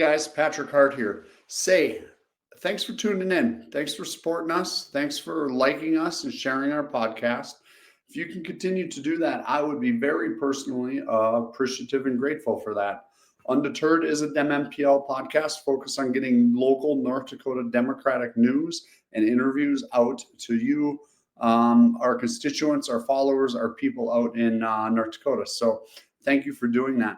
guys, Patrick Hart here. Thanks for tuning in. Thanks for supporting us. Thanks for liking us and sharing our podcast. If you can continue to do that, I would be very personally appreciative and grateful for that. uNDeterred is a Dem-NPL podcast focused on getting local North Dakota Democratic news and interviews out to you, our constituents, our followers, our people out in North Dakota. So thank you for doing that.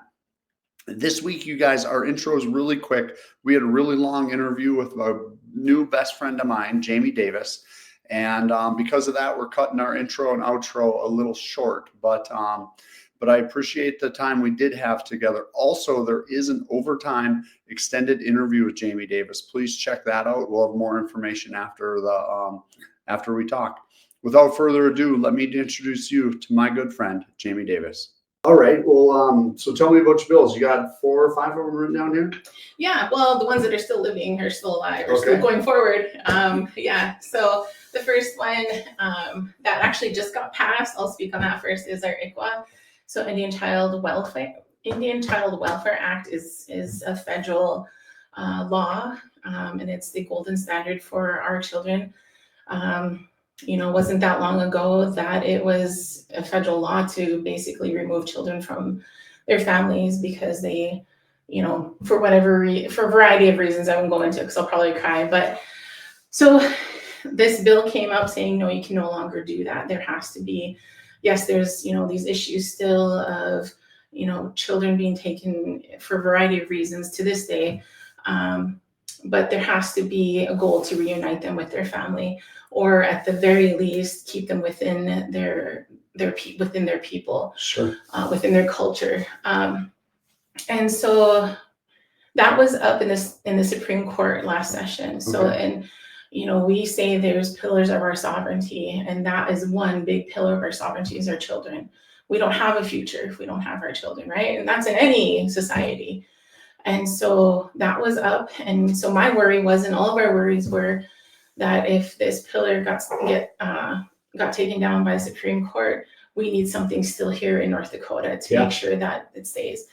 This week, you guys, our intro is really quick. We had a really long interview with a new best friend of mine, Jayme Davis. And because of that, we're cutting our intro and outro a little short. But I appreciate the time we did have together. Also, there is an overtime extended interview with Jayme Davis. Please check that out. We'll have more information after we talk. Without further ado, let me introduce you to my good friend, Jayme Davis. All right. Well, so tell me about your bills. You got 4 or 5 of them written down here? Yeah. Well, the ones that are still living are still alive or still going forward. So the first one that actually just got passed, I'll speak on that first, is our ICWA. So Indian Child Welfare Act is a federal law, and it's the golden standard for our children. Wasn't that long ago that it was a federal law to basically remove children from their families because they, for a variety of reasons I won't go into because I'll probably cry. But so this bill came up saying, no, you can no longer do that. There has to be, yes, there's, these issues still of, children being taken for a variety of reasons to this day. But there has to be a goal to reunite them with their family, or at the very least keep them within their people, sure, within their culture. And so that was up in the Supreme Court last session. So, and we say there's pillars of our sovereignty, and that is one big pillar of our sovereignty is our children. We don't have a future if we don't have our children, right? And that's in any society. And so that was up. And so my worry was, and all of our worries were, that if this pillar got taken down by the Supreme Court, we need something still here in North Dakota to make sure that it stays.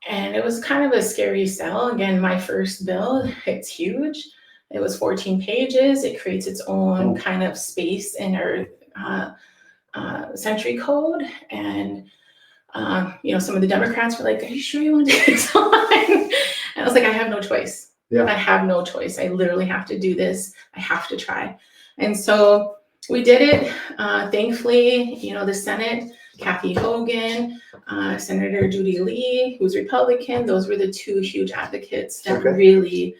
And it was kind of a scary sell. Again, my first bill, it's huge. It was 14 pages. It creates its own kind of space in our century code. And some of the Democrats were like, are you sure you want to do this on? And I was like, I have no choice. Yeah. I have no choice. I literally have to do this. I have to try. And so we did it. Thankfully, the Senate, Kathy Hogan, Senator Judy Lee, who's Republican, those were the 2 huge advocates that really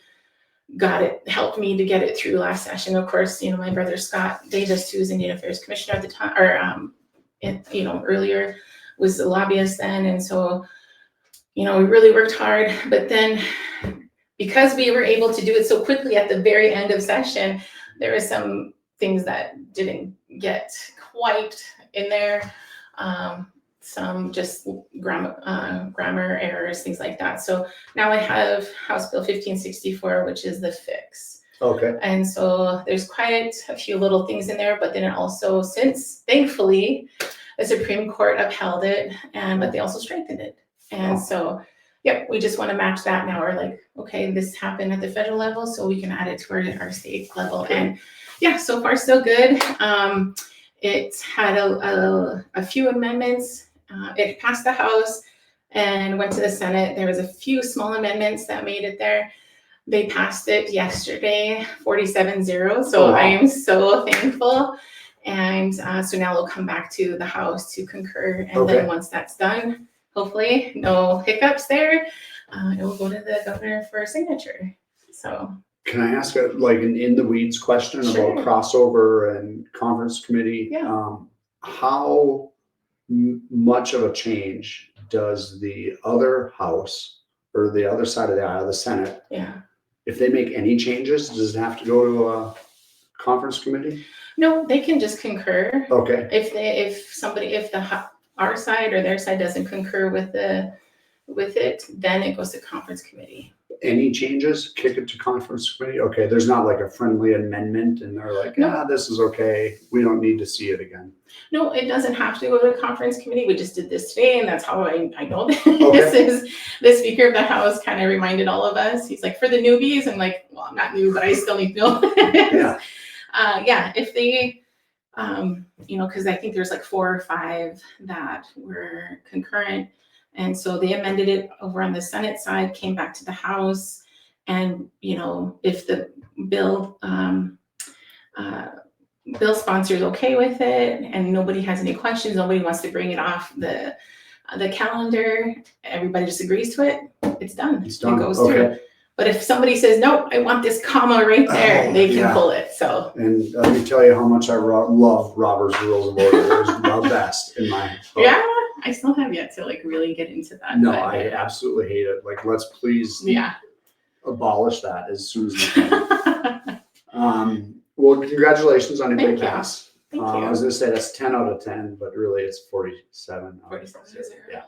helped me to get it through last session. Of course, my brother Scott Davis, who was Indian Affairs Commissioner at the time, or earlier, was a lobbyist then. And so, we really worked hard. But then because we were able to do it so quickly at the very end of session, there were some things that didn't get quite in there. Some just grammar errors, things like that. So now I have House Bill 1564, which is the fix. Okay. And so there's quite a few little things in there, but then it also, since thankfully the Supreme Court upheld it, but they also strengthened it. And so, we just want to match that now. We're like, okay, this happened at the federal level, so we can add it to our state level. And so far so good. It had a few amendments. It passed the House and went to the Senate. There was a few small amendments that made it there. They passed it yesterday, 47-0. So I am so thankful. And so now it'll come back to the House to concur. And then once that's done, hopefully no hiccups there, it will go to the governor for a signature. So can I ask an in the weeds question about crossover and conference committee? Yeah. How much of a change does the other house or the other side of the aisle, the Senate, if they make any changes, does it have to go to a conference committee? No, they can just concur. Okay. If our side or their side doesn't concur with it, then it goes to conference committee. any changes, kick it to conference committee? Okay, there's not like a friendly amendment and they're like, No. this is okay. We don't need to see it again. No, it doesn't have to go to the conference committee. We just did this today, and that's how I know this Okay. is the Speaker of the House kind of reminded all of us. He's like, for the newbies, I'm like, well, I'm not new, but I still need to know this. Yeah. If they, because I think there's like 4 or 5 that were concurrent. And so they amended it over on the Senate side, came back to the House. And, if the bill sponsor is okay with it and nobody has any questions, nobody wants to bring it off the calendar, everybody just agrees to it, it's done. It's done. It goes through. But if somebody says, no, I want this comma right there, they can pull it. So. And let me tell you how much I love Robert's Rules of Order. It's the best in my book. Yeah, I still have yet to like really get into that. No, I absolutely hate it. Like, let's please abolish that as soon as we can. Well, congratulations on your big pass. Thank you. I was going to say that's 10 out of 10, but really it's 47. 47 to 0. Yeah.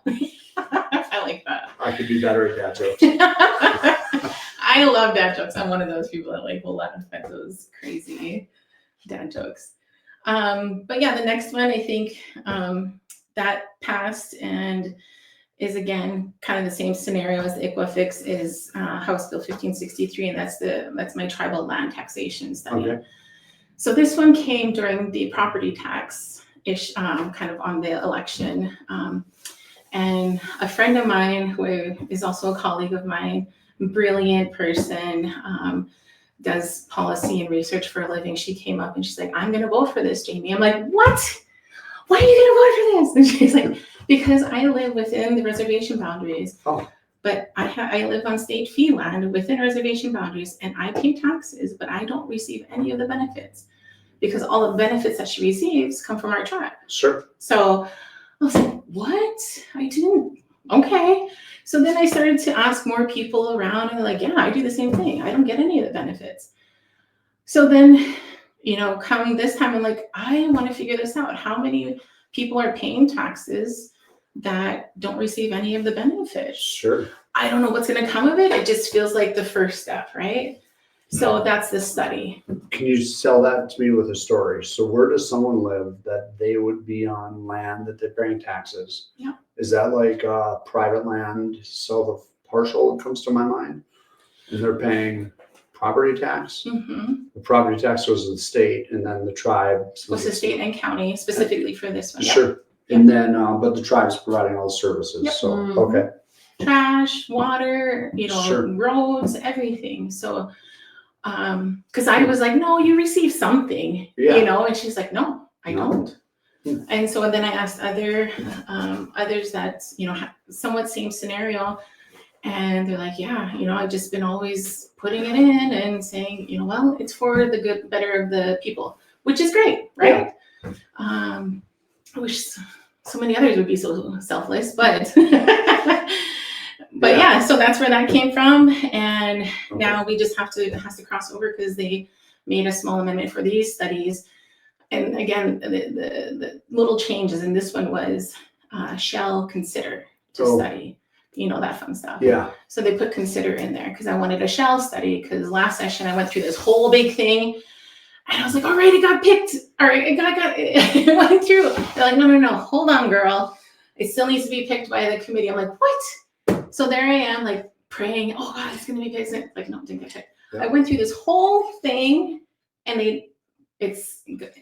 I like that. I could be better at dad jokes. I love dad jokes. I'm one of those people that will laugh at those crazy dad jokes. But yeah, the next one, I think that passed and is again kind of the same scenario as the ICWA fix is House Bill 1563, and that's my tribal land taxation study. Okay. So this one came during the property tax ish, kind of on the election. And a friend of mine who is also a colleague of mine, brilliant person, does policy and research for a living. She came up and she's like, I'm going to vote for this, Jayme. I'm like, what? Why are you going to vote for this? And she's like, because I live within the reservation boundaries. Oh. But I live on state fee land within reservation boundaries, and I pay taxes, but I don't receive any of the benefits because all the benefits that she receives come from our tribe. Sure. So I was like, what? I didn't. Okay. So then I started to ask more people around, and they're like, yeah, I do the same thing. I don't get any of the benefits. So then, come this time, I'm like, I want to figure this out. How many people are paying taxes that don't receive any of the benefits? Sure. I don't know what's going to come of it. It just feels like the first step, right? So that's the study. Can you sell that to me with a story? So where does someone live that they would be on land that they're paying taxes? Yeah. Is that like private land, sell the partial, comes to my mind? And they're paying property tax? Mm-hmm. The property tax goes to the state, and then the tribe. Goes to state and county specifically for this one. Sure. Yep. And then, but the tribe's providing all the services. Yep. So, Mm-hmm. okay. Trash, water, Sure. roads, everything. So, because I was like, no, you receive something, and she's like, no, I don't. And so then I asked others that, somewhat same scenario. And they're like, yeah, I've just been always putting it in and saying, well, it's for the good, better of the people, which is great, right? Yeah. I wish so many others would be so selfless, but so that's where that came from. And now we just it has to cross over because they made a small amendment for these studies. And again, the little changes in this one was shall consider to study, that fun stuff. Yeah. So they put consider in there because I wanted a shall study, because last session I went through this whole big thing and I was like, all right, it got picked. All right, it went through. They're like, no, hold on, girl. It still needs to be picked by the committee. I'm like, what? So there I am, like praying, oh God, it's going to be picked. Like, no, it didn't get picked. Yeah. I went through this whole thing and it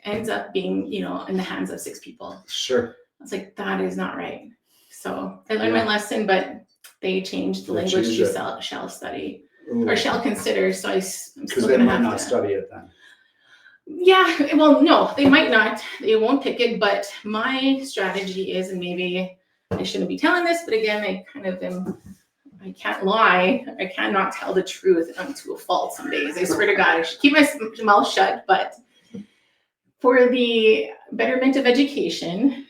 ends up being, in the hands of 6 people. Sure. I was like, that is not right. So I learned my lesson, but they changed the language to shall study. Ooh. Or shall consider. So I'm still because they might not study it then. Yeah, well, no, they might not. They won't pick it. But my strategy is, and maybe I shouldn't be telling this, but again, I kind of am. I can't lie. I cannot tell the truth to a fault some days. I swear to God, I should keep my mouth shut. But for the betterment of education,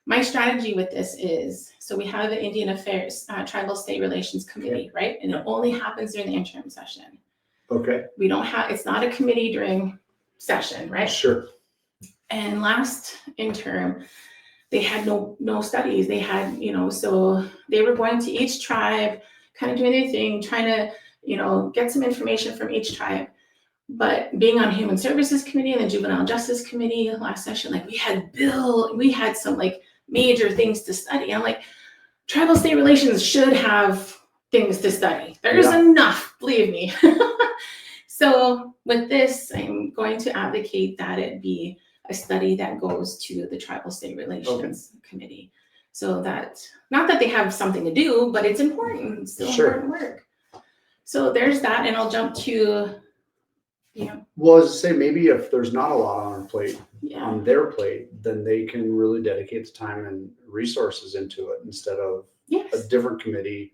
my strategy with this is, so we have the Indian Affairs Tribal State Relations Committee, right? And it only happens during the interim session. Okay. We don't have, it's not a committee during session, right? Sure. And last interim, they had no studies. They had, so they were going to each tribe, kind of doing their thing, trying to, get some information from each tribe. But being on Human Services Committee and the Juvenile Justice Committee last session, like we had some like major things to study. I'm like, tribal state relations should have things to study. There's enough, believe me. So with this, I'm going to advocate that it be a study that goes to the Tribal State Relations Committee. So that, not that they have something to do, but it's important. It's still important work. So there's that, and I'll jump to, Well, as I say, maybe if there's not a lot on our plate, on their plate, then they can really dedicate the time and resources into it instead of a different committee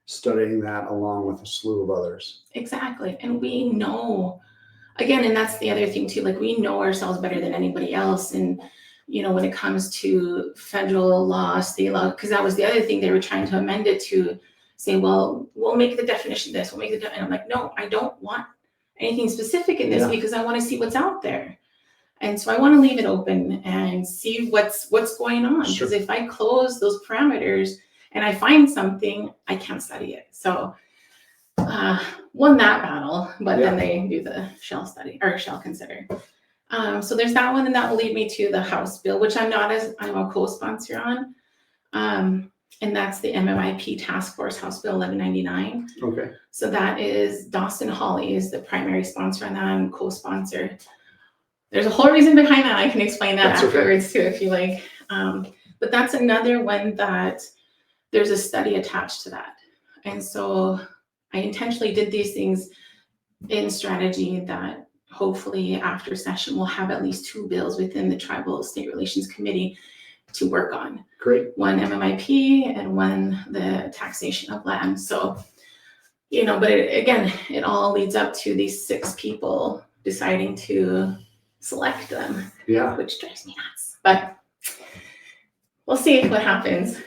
studying that along with a slew of others. Exactly. And we know, again, and that's the other thing too, like we know ourselves better than anybody else. And, when it comes to federal law, state law, because that was the other thing they were trying to amend it to say, well, we'll make the definition this, and I'm like, no, I don't want anything specific in this because I want to see what's out there. And so I want to leave it open and see what's going on. Because if I close those parameters and I find something, I can't study it. So won that battle, but then they do the shall study or shall consider. So there's that one, and that will lead me to the House bill, which I'm a co-sponsor on. And that's the MMIP Task Force House Bill 1199. Okay. So that is Dawson Hawley is the primary sponsor, and I'm co-sponsor. There's a whole reason behind that. I can explain that afterwards too, if you like. But that's another one that there's a study attached to that. And so I intentionally did these things in strategy that hopefully after session we'll have at least 2 bills within the Tribal State Relations Committee to work on. Great. One MMIP and one the taxation of land. So, but it all leads up to these 6 people deciding to select them. Yeah. Which drives me nuts. But we'll see what happens.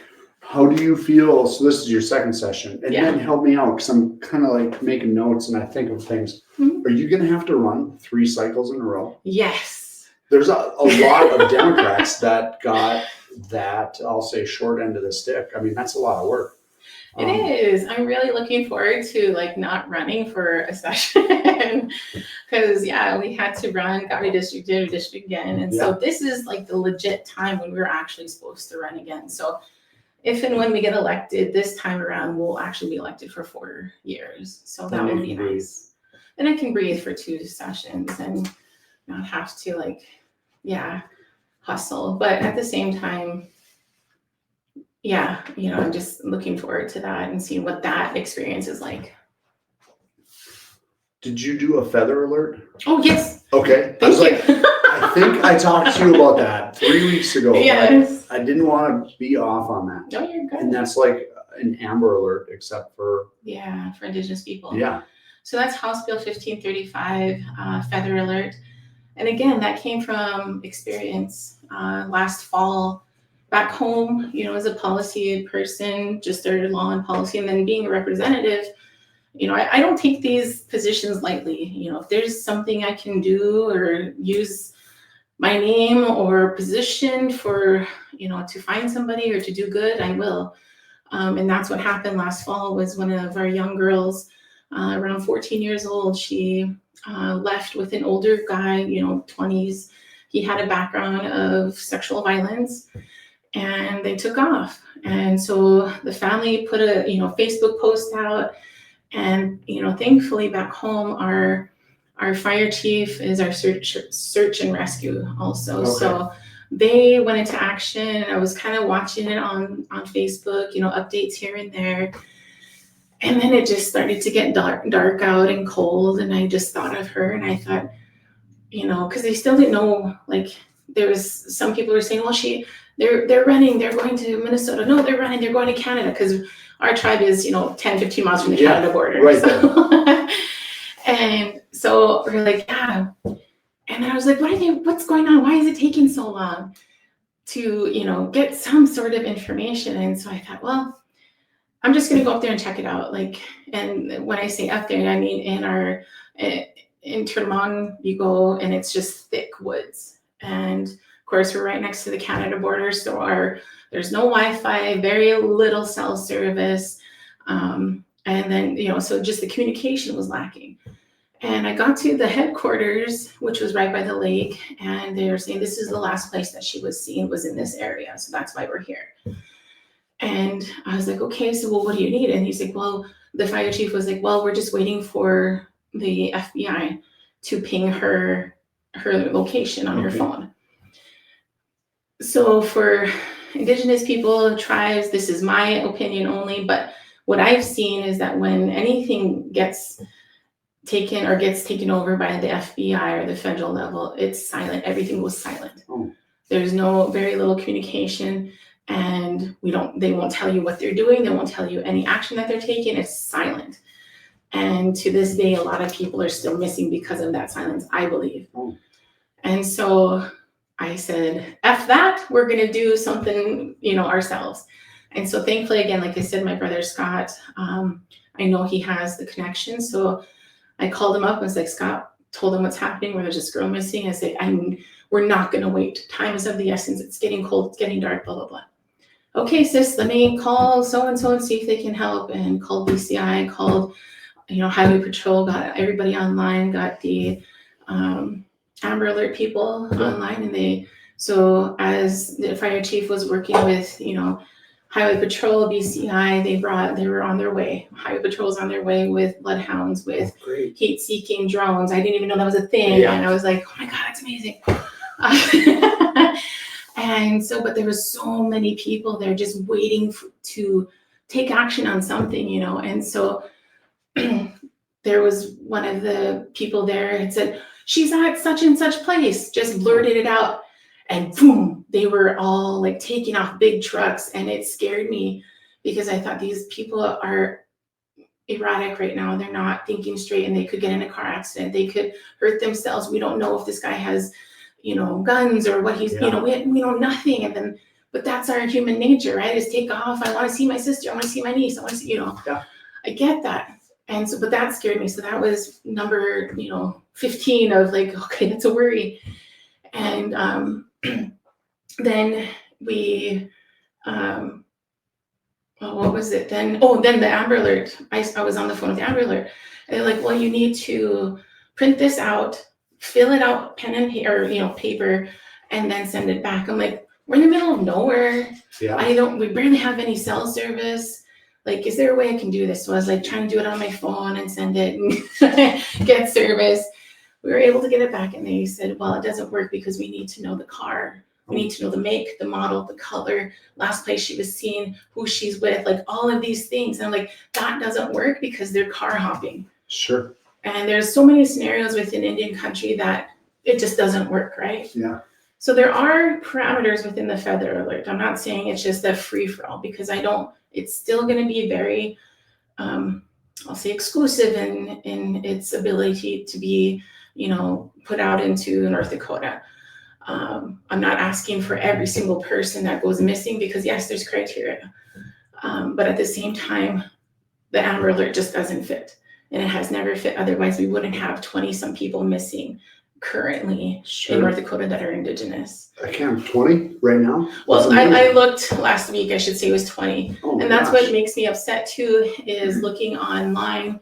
How do you feel? So this is your second session, and then help me out because I'm kind of like making notes and I think of things. Are you going to have to run 3 cycles in a row? Yes. There's a lot of Democrats that got that, I'll say, short end of the stick. I mean, that's a lot of work. It is. I'm really looking forward to not running for a session because we had to run, got a district, did a district again. And so this is like the legit time when we're actually supposed to run again. So if and when we get elected this time around, we'll actually be elected for 4 years. So that would be nice. And I can breathe for 2 sessions and not have to hustle. But at the same time, I'm just looking forward to that and seeing what that experience is like. Did you do a feather alert? Oh, yes. Okay. Thank you. I think I talked to you about that 3 weeks ago. Yes. I didn't want to be off on that. No, you're good. And that's like an amber alert, except for... Yeah, for Indigenous people. Yeah. So that's House Bill 1535, feather alert. And again, that came from experience last fall. Back home, as a policy person, just started law and policy, and then being a representative, I don't take these positions lightly. If there's something I can do or use my name or position for, to find somebody or to do good, I will. And that's what happened last fall. Was one of our young girls, around 14 years old, she left with an older guy, 20s. He had a background of sexual violence. And they took off. And so the family put a, Facebook post out. And, thankfully back home, our fire chief is our search and rescue also. Okay. So they went into action. I was kind of watching it on Facebook, updates here and there. And then it just started to get dark out and cold. And I just thought of her and I thought, because they still didn't know, there was some people were saying, well, they're running, they're going to Minnesota. No, they're running, they're going to Canada because our tribe is, 10, 15 miles from the Canada border. Right. So, and so we're like, yeah. And I was like, what's going on? Why is it taking so long to, get some sort of information? And so I thought, well, I'm just going to go up there and check it out. And when I say up there, I mean in Termonde, you go and it's just thick woods. And of course, we're right next to the Canada border, so there's no Wi-Fi, very little cell service. And then, so just the communication was lacking. And I got to the headquarters, which was right by the lake, and they were saying this is the last place that she was seen was in this area. So that's why we're here. And I was like, okay, so well, what do you need? And he's like, well, the fire chief was like, well, we're just waiting for the FBI to ping her location on her phone. So for Indigenous people, tribes, this is my opinion only, but what I've seen is that when anything gets taken over by the FBI or the federal level, it's silent. Everything was silent. There's very little communication, and they won't tell you what they're doing. They won't tell you any action that they're taking. It's silent. And to this day, a lot of people are still missing because of that silence, I believe. And so I said, F that, we're going to do something, ourselves. And so thankfully, again, like I said, my brother Scott, I know he has the connection. So I called him up and was like, Scott, told him what's happening, where there's this girl missing. I said, we're not going to wait. Time is of the essence. It's getting cold. It's getting dark, blah, blah, blah. Okay, sis, let me call so-and-so and see if they can help. And called BCI, called, Highway Patrol, got everybody online, got the Amber Alert people online. And so as the fire chief was working with, Highway Patrol, BCI, they were on their way. Highway Patrol's on their way with bloodhounds, with heat-seeking drones. I didn't even know that was a thing. Yeah. And I was like, oh my God, that's amazing. And so, but there was so many people there just waiting to take action on something, And so there was one of the people there had said, she's at such and such place, just blurted it out. And boom, they were all like taking off big trucks. And it scared me because I thought these people are erratic right now. They're not thinking straight, and they could get in a car accident. They could hurt themselves. We don't know if this guy has, guns or what he's, we know nothing. And then, but that's our human nature, right? Is take off. I want to see my sister. I want to see my niece. I want to see, I get that. And so, but that scared me. So that was number, 15 of like, okay, that's a worry. And then we, what was it then? Oh, then the Amber Alert. I was on the phone with the Amber Alert. And they're like, well, you need to print this out, fill it out, pen and paper, and then send it back. I'm like, we're in the middle of nowhere. Yeah. We barely have any cell service. Like, is there a way I can do this? So I was like trying to do it on my phone and send it and get service. We were able to get it back, and they said, well, it doesn't work because we need to know the car. We need to know the make, the model, the color, last place she was seen, who she's with, like all of these things. And I'm like, that doesn't work because they're car hopping. Sure. And there's so many scenarios within Indian country that it just doesn't work, right? Yeah. So there are parameters within the federal alert. I'm not saying it's just a free-for-all, because it's still going to be very, I'll say exclusive in its ability to be, put out into North Dakota. I'm not asking for every single person that goes missing, because yes, there's criteria. But at the same time, the Amber Alert just doesn't fit, and it has never fit. Otherwise, we wouldn't have 20-some people missing currently in North Dakota that are Indigenous. I count 20 right now. Well, I looked last week, I should say it was 20. And that's what makes me upset too, is looking online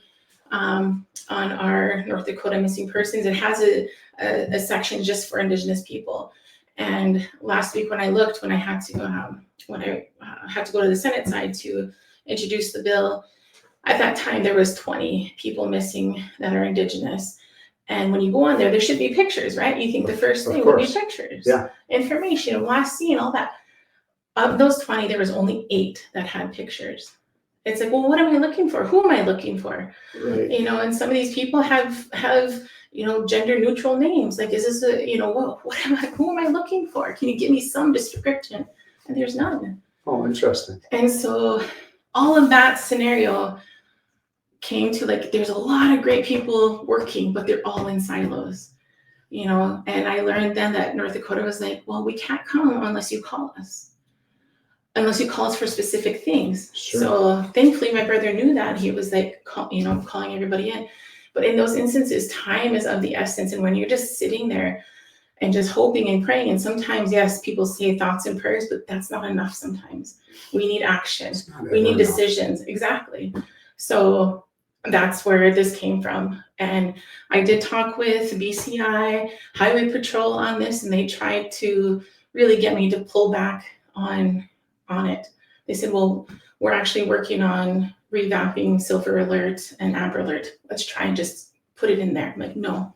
on our North Dakota missing persons. It has a section just for Indigenous people. And last week when I looked, when I had to go to the Senate side to introduce the bill, at that time there was 20 people missing that are Indigenous. And when you go on there should be pictures, right? You think the first thing would be pictures, information, last seen, all that. Of those 20, there was only 8 that had pictures. It's like, well, what am I looking for? Who am I looking for? Right. And some of these people have gender neutral names. Like, is this who am I looking for? Can you give me some description? And there's none. Oh, interesting. And so all of that scenario came to, like, there's a lot of great people working, but they're all in silos, and I learned then that North Dakota was like, well, we can't come unless you call us for specific things. Sure. So thankfully my brother knew that. He was like, calling everybody in. But in those instances, time is of the essence. And when you're just sitting there and just hoping and praying, and sometimes, yes, people say thoughts and prayers, but that's not enough sometimes. We need action. We need decisions. Exactly. So that's where this came from. And I did talk with BCI, Highway Patrol on this, and they tried to really get me to pull back on it. They said, well, we're actually working on revamping Silver Alert and Amber Alert. Let's try and just put it in there. I'm like, no,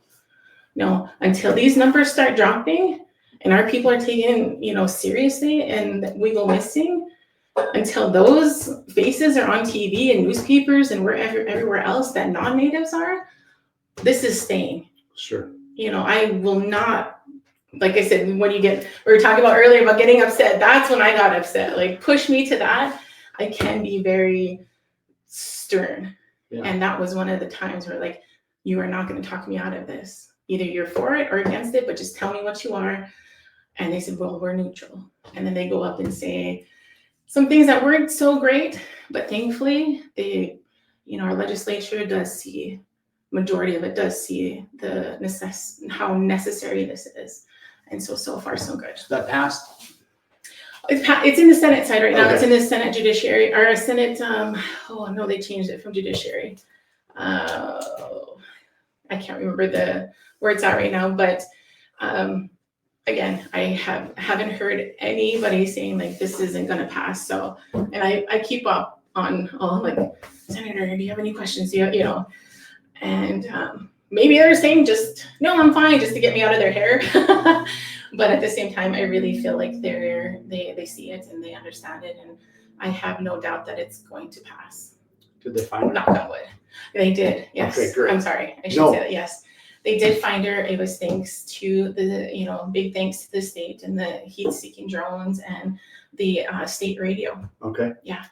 until these numbers start dropping and our people are taken, seriously and we go missing, until those faces are on TV and newspapers and wherever everywhere else that non-natives are, this is staying. Sure. I will not, like I said, when we were talking about earlier about getting upset, that's when I got upset. Like, push me to that. I can be very stern. Yeah. And that was one of the times where, like, you are not going to talk me out of this. Either you're for it or against it, but just tell me what you are. And they said, well, we're neutral. And then they go up and say some things that weren't so great, but thankfully our legislature does see, majority of it does see how necessary this is. And so far, so good. That passed? It's in the Senate side right now. Okay. It's in the Senate Judiciary, or Senate, they changed it from Judiciary. I can't remember where it's at right now, but again, I haven't heard anybody saying like this isn't going to pass. So, and I keep up on like, Senator, do you have any questions? And maybe they're saying just no, I'm fine, just to get me out of their hair. But at the same time, I really feel like they see it and they understand it, and I have no doubt that it's going to pass. Did they find her? Knock on wood. They did. Yes. Okay, great. I'm sorry. I should say that. Yes. They did find her. It was thanks to the, big thanks to the state and the heat-seeking drones and the state radio. Okay. Yeah.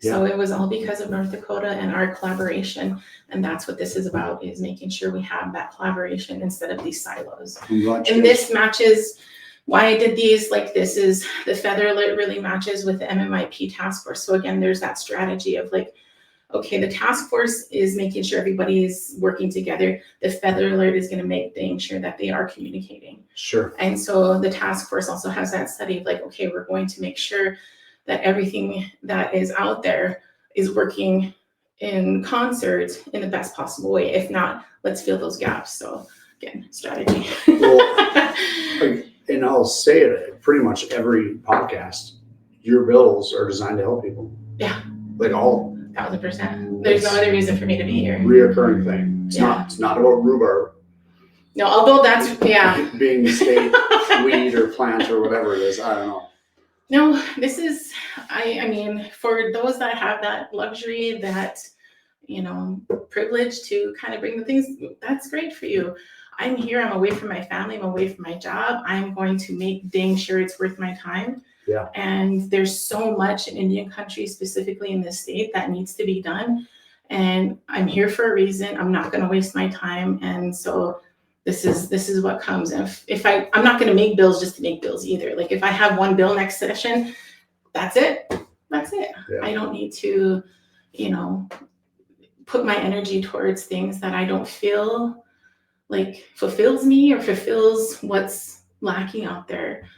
So it was all because of North Dakota and our collaboration. And that's what this is about, is making sure we have that collaboration instead of these silos. And this matches why I did these. Like, this is the Feather Alert really matches with the MMIP task force. So again, there's that strategy of like, okay, the task force is making sure everybody is working together. The Feather Alert is going to make sure that they are communicating. Sure. And so the task force also has that study of like, okay, we're going to make sure that everything that is out there is working in concert in the best possible way. If not, let's fill those gaps. So again, strategy. Well, and I'll say it pretty much every podcast, your bills are designed to help people. Yeah. Like all 1,000%. There's no other reason for me to be here. Reoccurring thing. It's not about rhubarb. No, although that's being the state weed or plant or whatever it is. I don't know. No, this is, I mean, for those that have that luxury, that, privilege to kind of bring the things, that's great for you. I'm here, I'm away from my family, I'm away from my job. I'm going to make dang sure it's worth my time. Yeah. And there's so much in Indian country, specifically in this state, that needs to be done. And I'm here for a reason. I'm not going to waste my time. And so this is what comes. If I'm not going to make bills just to make bills either. Like, if I have one bill next session, that's it. Yeah. I don't need to, put my energy towards things that I don't feel like fulfills me or fulfills what's lacking out there.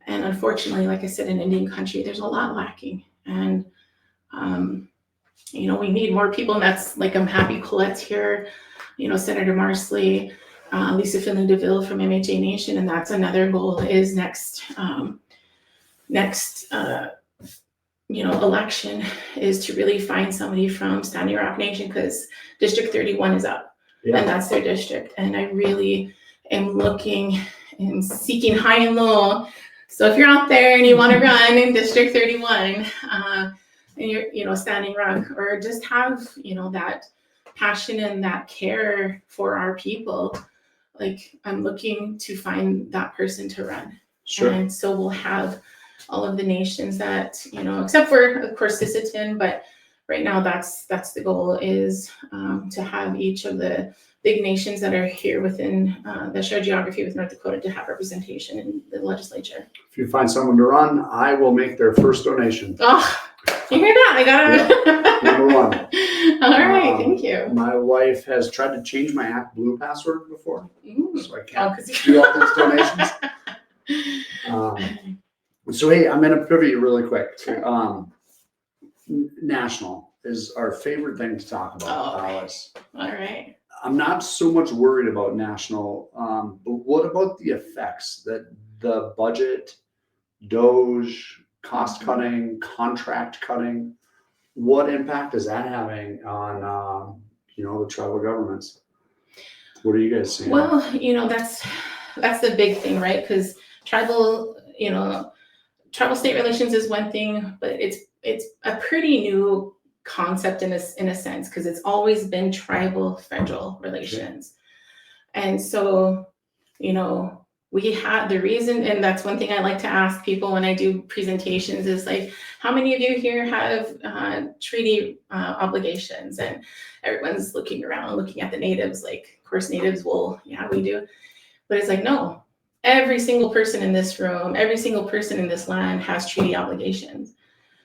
And unfortunately, like I said, in Indian country, there's a lot lacking. And, we need more people. And that's like, I'm happy Colette's here, Senator Marsley, Lisa Finley DeVille from MHA Nation. And that's another goal, is next election is to really find somebody from Standing Rock Nation, because District 31 is up. Yeah. And that's their district. And I really am looking and seeking high and low. So if you're out there and you want to run in District 31, and you're, Standing Rock, or just have, that passion and that care for our people, like, I'm looking to find that person to run. Sure. And so we'll have all of the nations that, except for, of course, Sisseton, but right now that's the goal, is to have each of the big nations that are here within the shared geography with North Dakota to have representation in the legislature. If you find someone to run, I will make their first donation. Oh, you hear that? I got number one. All right, thank you. My wife has tried to change my ActBlue password before, so I can't do all these donations. So hey, I'm going to pivot you really quick. Sure. National. is our favorite thing to talk about, Oh, okay. Alice. All right. I'm not so much worried about national, but what about the effects that the budget, Doge, cost cutting, contract cutting? What impact is that having on, the tribal governments? What are you guys seeing? Well, that's the big thing, right? Because tribal state relations is one thing, but it's a pretty new concept in a sense, because it's always been tribal federal relations. And so, we had the reason, and that's one thing I like to ask people when I do presentations is like, how many of you here have treaty obligations? And everyone's looking around, looking at the natives, like, of course, natives will, yeah, we do. But it's like, no, every single person in this room, every single person in this land has treaty obligations.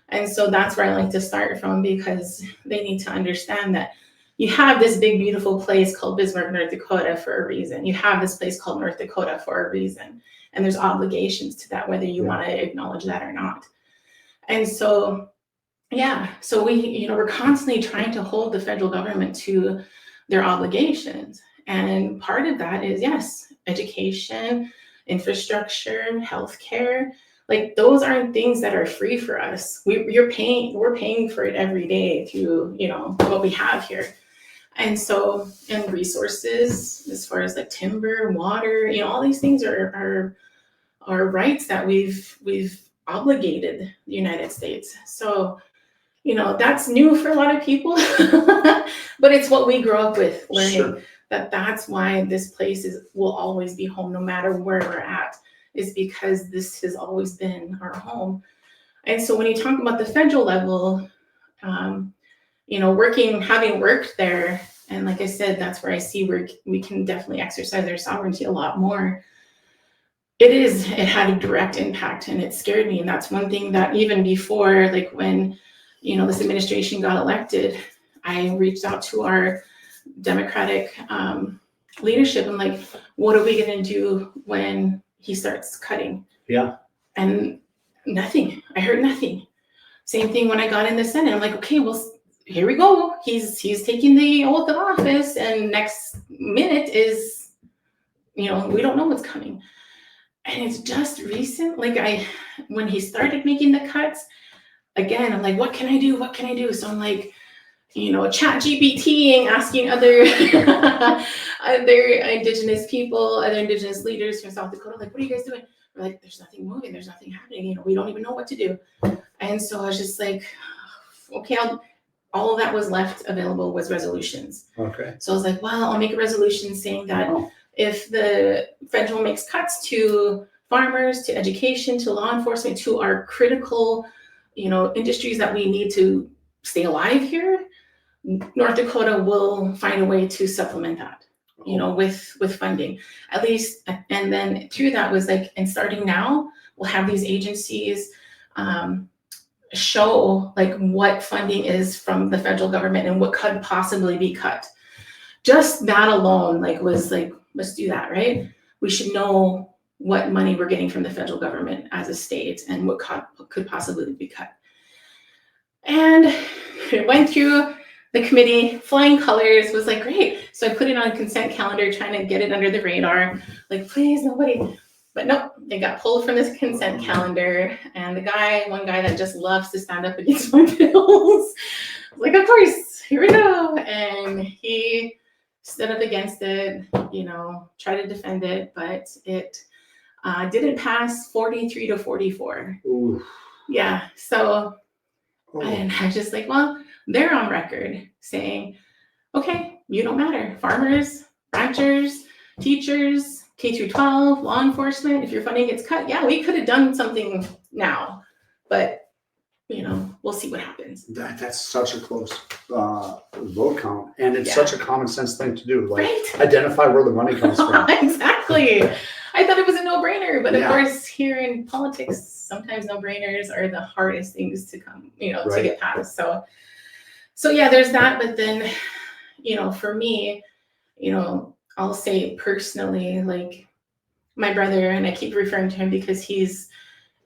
And so that's where I like to start from, because they need to understand that you have this big, beautiful place called Bismarck, North Dakota for a reason. You have this place called North Dakota for a reason. And there's obligations to that, whether you want to acknowledge that or not. And so, so we're constantly trying to hold the federal government to their obligations. And part of that is, yes, education, infrastructure, healthcare. Like, those aren't things that are free for us. We're paying for it every day through, what we have here. And so, and resources, as far as like timber, water, all these things are rights that we've obligated the United States. So, that's new for a lot of people, but it's what we grew up with, learning that's why this place will always be home, no matter where we're at, is because this has always been our home. And so when you talk about the federal level, having worked there, and like I said, that's where I see where we can definitely exercise our sovereignty a lot more. It had a direct impact, and it scared me. And that's one thing that even before, like when, this administration got elected, I reached out to our Democratic leadership. I'm like, what are we going to do when he starts cutting? Yeah. And nothing. I heard nothing. Same thing when I got in the Senate. I'm like, okay, well, here we go. He's taking the oath of office, and next minute is, we don't know what's coming. And it's just recent. Like when he started making the cuts, again, I'm like, what can I do? What can I do? So I'm like, chat GPT, asking other indigenous people, other indigenous leaders from South Dakota, like, what are you guys doing? We're like, there's nothing moving, there's nothing happening, we don't even know what to do. And so I was just like, okay, all of that was left available was resolutions. Okay. So I was like, well, I'll make a resolution saying that if the federal makes cuts to farmers, to education, to law enforcement, to our critical, industries that we need to stay alive here, North Dakota will find a way to supplement that, with funding, at least. And then through that was like, and starting now, we'll have these agencies show like what funding is from the federal government and what could possibly be cut. Just that alone, was like, let's do that, right? We should know what money we're getting from the federal government as a state and what could possibly be cut. And it went through the committee, flying colors, was like, great. So I put it on a consent calendar, trying to get it under the radar, like, please, nobody. But nope, it got pulled from this consent calendar. And one guy that just loves to stand up against my bills, like, of course, here we go. And he stood up against it, tried to defend it, but it didn't pass 43 to 44. Ooh. Yeah, so, and I was just like, well, they're on record saying, okay, you don't matter. Farmers, ranchers, teachers, K through 12, law enforcement, if your funding gets cut, yeah, we could have done something now, but we'll see what happens. That's such a close vote count, and it's such a common sense thing to do. Like, right? Identify where the money comes from. Exactly. I thought it was a no-brainer, but of course, here in politics, sometimes no-brainers are the hardest things to come, to get past. So yeah, there's that. But then, for me, I'll say personally, like, my brother, and I keep referring to him because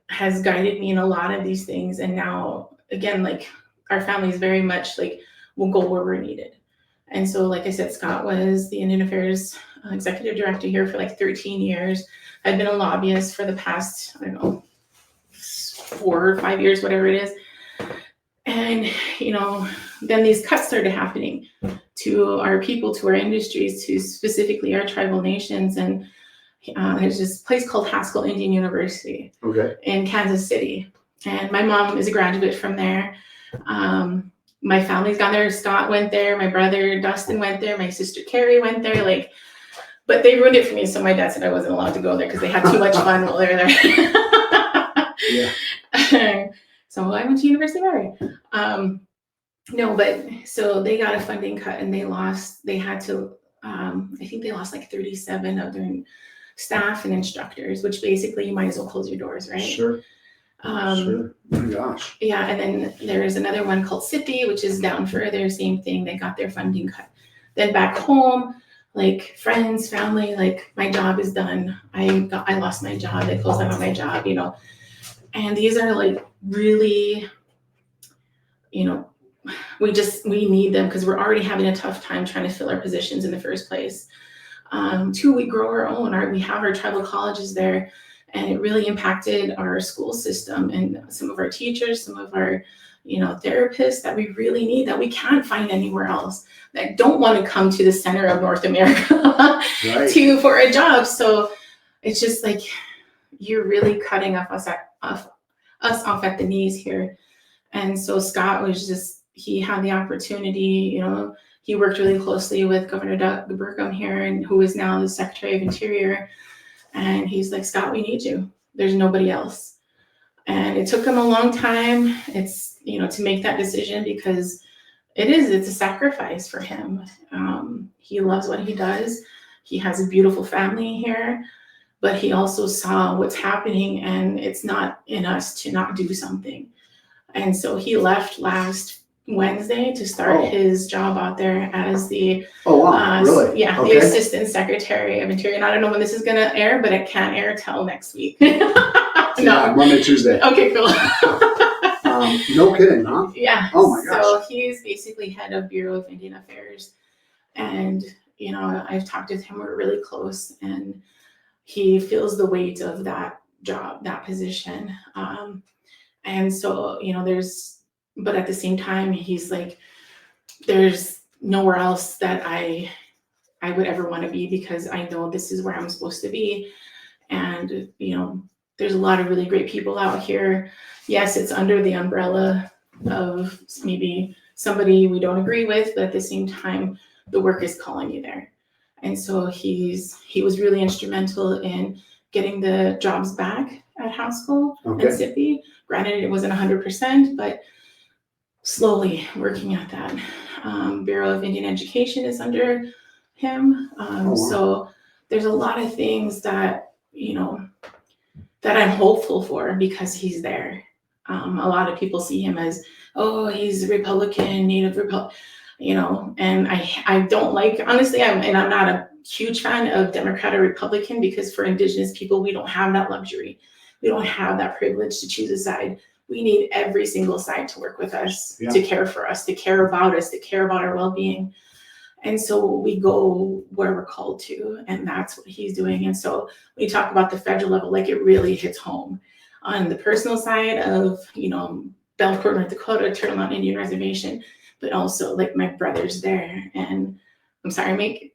has guided me in a lot of these things. And now, again, like, our family is very much like, we'll go where we're needed. And so, like I said, Scott was the Indian Affairs executive director here for like 13 years. I've been a lobbyist for the past, I don't know, 4 or 5 years, whatever it is. And, you know, then these cuts started happening to our people, to our industries, to specifically our tribal nations. And there's this place called Haskell Indian University in Kansas City. And my mom is a graduate from there. My family's gone there. Scott went there. My brother Dustin went there. My sister Carrie went there. Like, but they ruined it for me. So my dad said I wasn't allowed to go there because they had too much fun while they were there. Yeah. So I went to University of Mary. No, but so they got a funding cut and they had to, I think they lost like 37 of their staff and instructors, which basically you might as well close your doors, right? Sure. Sure. Oh my gosh. Yeah, and then there's another one called SIPI, which is down further, same thing. They got their funding cut. Then back home, like friends, family, like my job is done. I lost my job. They closed down on my job, you know. And these are like really, you know, we need them because we're already having a tough time trying to fill our positions in the first place. 2, we grow our own. We have our tribal colleges there. And it really impacted our school system and some of our teachers, some of our, you know, therapists that we really need, that we can't find anywhere else, that don't want to come to the center of North America right. for a job. So it's just like, you're really cutting us off at the knees here. And so Scott was just, he had the opportunity, you know, he worked really closely with Governor Doug Burgum here, and who is now the Secretary of Interior. And he's like, Scott, we need you. There's nobody else. And it took him a long time. It's, you know, to make that decision because it's a sacrifice for him. He loves what he does. He has a beautiful family here, but he also saw what's happening, and it's not in us to not do something. And so he left last Wednesday to start his job out there as the really? Yeah, the Assistant Secretary of Interior. And I don't know when this is going to air, but it can't air till next week. No, Monday, Tuesday. Okay, cool. No kidding, huh? Yeah. Oh my gosh. So he's basically head of Bureau of Indian Affairs, and you know, I've talked with him. We're really close, and he feels the weight of that job, that position. And so, you know, but at the same time, he's like, there's nowhere else that I would ever want to be, because I know this is where I'm supposed to be. And, you know, there's a lot of really great people out here. Yes, it's under the umbrella of maybe somebody we don't agree with, but at the same time, the work is calling you there. And so he was really instrumental in getting the jobs back at Haskell and SIPI. Granted, it wasn't 100%, but slowly working at that. Bureau of Indian Education is under him. So there's a lot of things that, you know, that I'm hopeful for because he's there. A lot of people see him as, oh, he's a Republican, Native Republican, you know, and I don't like, honestly, I'm not a huge fan of Democrat or Republican, because for Indigenous people, we don't have that luxury. We don't have that privilege to choose a side. We need every single side to work with us, to care for us, to care about us, to care about our well-being. And so we go where we're called to, and that's what he's doing. And so when you talk about the federal level, like, it really hits home on the personal side of, you know, Belcourt, North Dakota, Turtle Mountain Indian Reservation, but also like my brother's there. And I'm sorry,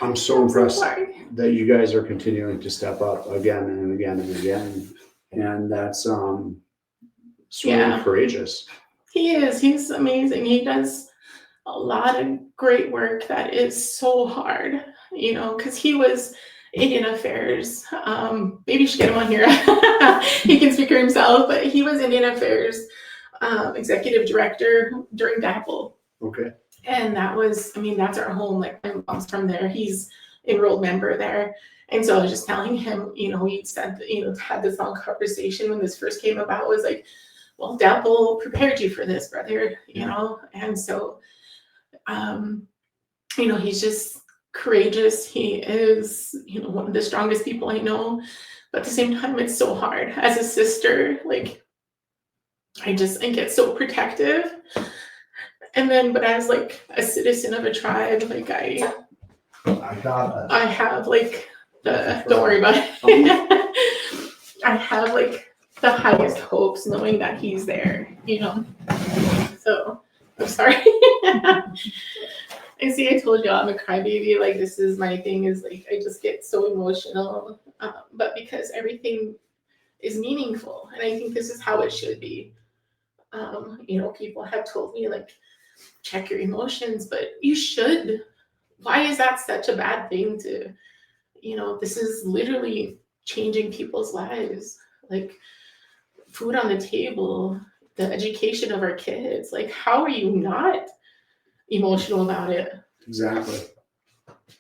I'm so impressed that you guys are continuing to step up again and again and again. And that's really courageous. He is. He's amazing. He does a lot of great work that is so hard, you know, because he was Indian Affairs. Maybe you should get him on here. He can speak for himself, but he was Indian Affairs executive director during DAPL. Okay. And that was, I mean, that's our home. Like, my mom's from there. He's enrolled member there. And so I was just telling him, you know, we said, you know, had this long conversation when this first came about, was like, well, DAPL prepared you for this, brother, you know? And so, you know, he's just courageous. He is, you know, one of the strongest people I know, But at the same time, it's so hard as a sister. Like, I get so protective. And then, but as like a citizen of a tribe, like I got it. I have like don't worry about it. I have like the highest hopes knowing that he's there, you know? So I'm sorry. I see, I told you I'm a crybaby. Like, this is my thing, is like, I just get so emotional. But because everything is meaningful, and I think this is how it should be. You know, people have told me, like, check your emotions, but you should. Why is that such a bad thing to, you know, this is literally changing people's lives. Like, food on the table, the education of our kids. Like, how are you not emotional about it? Exactly.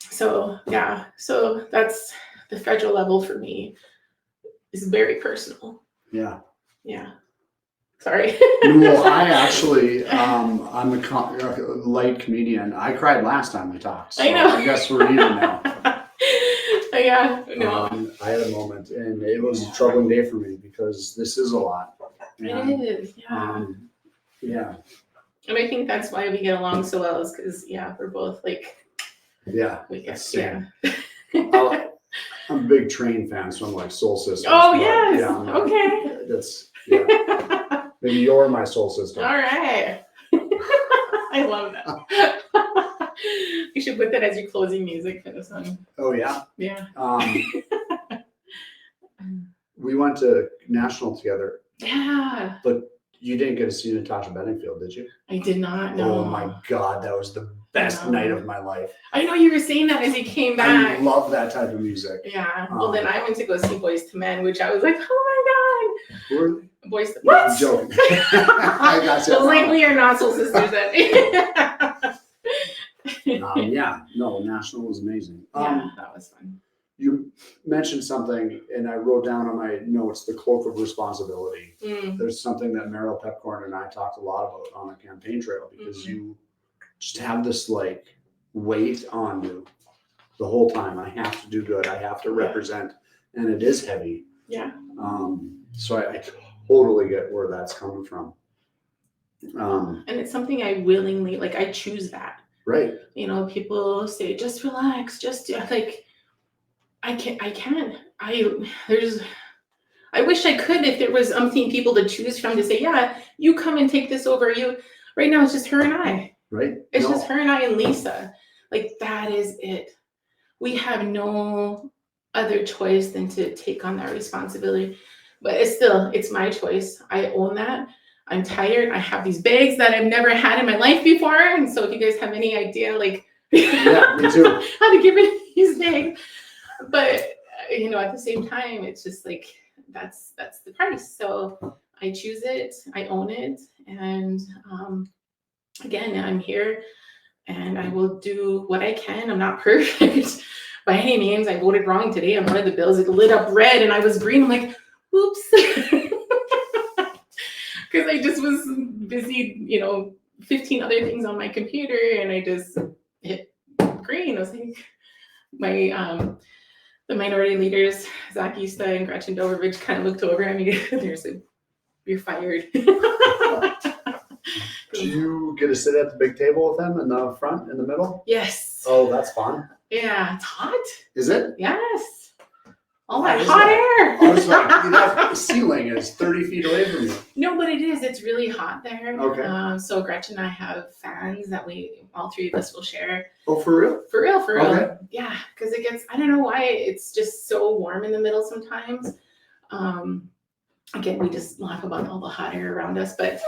So, yeah. So that's the federal level for me is very personal. Yeah. Yeah. Sorry. Well, I actually, I'm a light comedian. I cried last time we talked. So I know. I guess we're even now. Yeah. No. I had a moment, and it was a troubling day for me because this is a lot. It is. Yeah. Yeah. And I think that's why we get along so well, is because, yeah, we're both like, yeah, we get, same. Yeah. I'm a big Train fan, so I'm like Soul Sisters. Oh, yes. Yeah, Okay. That's, yeah. Maybe you're my soul sister. All right. I love that. You should put that as your closing music for the song. Oh, yeah? Yeah. We went to National together. Yeah. But you didn't get to see Natasha Bedingfield, did you? I did not know. Oh my God, that was the best night of my life. I know you were saying that as you came back. I love that type of music. Yeah. Well, then I went to go see Boys to Men, which I was like, oh my God. Who are they? Boys to Men. What? I'm joking. I got you. I was like, we are not soul sisters then. Yeah. No, National was amazing. Yeah, that was fun. You mentioned something, and I wrote down on my notes, the cloak of responsibility. There's something that Meryl Pepcorn and I talked a lot about on the campaign trail, because you just have this like weight on you the whole time. I have to do good. I have to represent, and it is heavy. Yeah. So I totally get where that's coming from. And it's something I willingly, like, I choose that. Right. You know, people say, just relax, just like, I can. I wish I could, if there was umpteen people to choose from to say, yeah, you come and take this over. Right now it's just her and I. Right. It's just her and I and Lisa. Like, that is it. We have no other choice than to take on that responsibility. But it's my choice. I own that. I'm tired. I have these bags that I've never had in my life before. And so if you guys have any idea, like, yeah, me too. how to get rid of these bags. But, you know, at the same time, it's just like, that's the price. So I choose it, I own it. And again, I'm here and I will do what I can. I'm not perfect by any means. I voted wrong today on one of the bills. It lit up red and I was green. I'm like, oops. Because I just was busy, you know, 15 other things on my computer, and I just hit green. I was like, the minority leaders, Zach Ista and Gretchen Doverbridge, kind of looked over at me. They're like, you're fired. Do you get to sit at the big table with them in the front, in the middle? Yes. Oh, that's fun. Yeah, it's hot. Is it? Yes. All that hot air. I was like, the ceiling is 30 feet away from you. No, but it is. It's really hot there. Okay. So Gretchen and I have fans that all three of us will share. Oh, for real? For real. Okay. Yeah, because it gets, I don't know why, it's just so warm in the middle sometimes. Again, we just laugh about all the hot air around us, but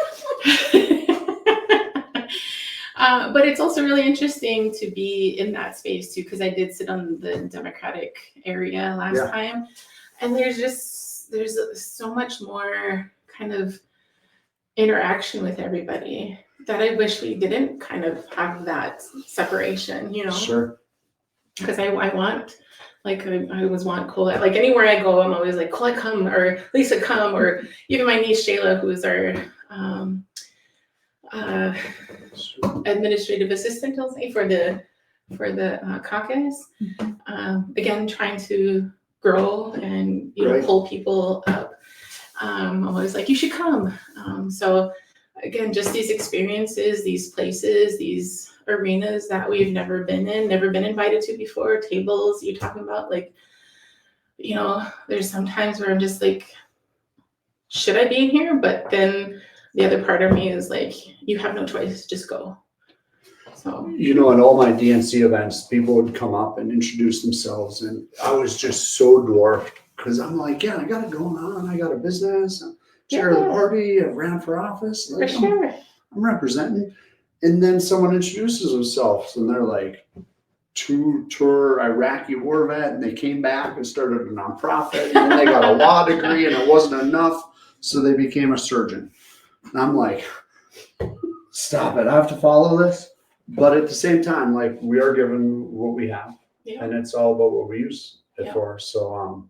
but it's also really interesting to be in that space too, because I did sit on the Democratic area last time, and there's so much more kind of interaction with everybody that I wish we didn't kind of have that separation, you know? Sure. Because I want, like, I always want Colette, like anywhere I go, I'm always like, Colette come, or Lisa come, or even my niece Shayla, who is our administrative assistant, I'll say, for the caucus. Again, trying to grow and, you know, Right. pull people up. I'm always like, you should come. So again, just these experiences, these places, these arenas that we've never been in, never been invited to before, tables you're talking about, like, you know, there's some times where I'm just like, should I be in here? But then the other part of me is like, you have no choice, just go. So, You know, at all my DNC events, people would come up and introduce themselves, and I was just so dwarfed because I'm like, yeah, I got it going on. I got a business, I'm chair of the party, I ran for office. for Like, sure. I'm representing. And then someone introduces themselves and they're like, two-tour Iraqi war vet, and they came back and started a nonprofit, and then they got a law degree, and it wasn't enough, so they became a surgeon. And I'm like, stop it, I have to follow this. But at the same time, like, we are given what we have, Yeah. and it's all about what we use it Yeah. for. So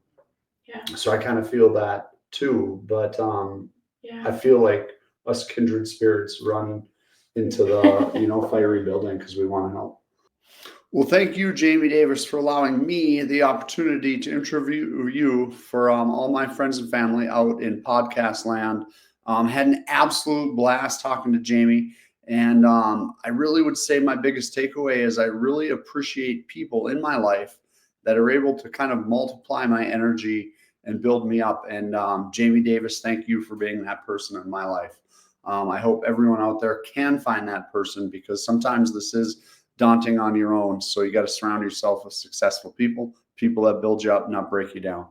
Yeah. so I kind of feel that too. But Yeah. I feel like us kindred spirits run into the fiery building because we want to help. Well, thank you, Jayme Davis, for allowing me the opportunity to interview you for all my friends and family out in podcast land. Had an absolute blast talking to Jayme. And I really would say my biggest takeaway is I really appreciate people in my life that are able to kind of multiply my energy and build me up. And Jayme Davis, thank you for being that person in my life. I hope everyone out there can find that person, because sometimes this is daunting on your own. So you got to surround yourself with successful people that build you up, not break you down.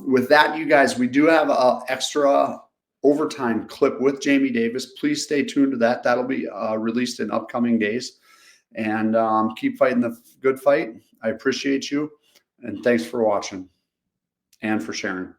With that, you guys, we do have an extra overtime clip with Jayme Davis. Please stay tuned to that. That'll be released in upcoming days. And keep fighting the good fight. I appreciate you. And thanks for watching and for sharing.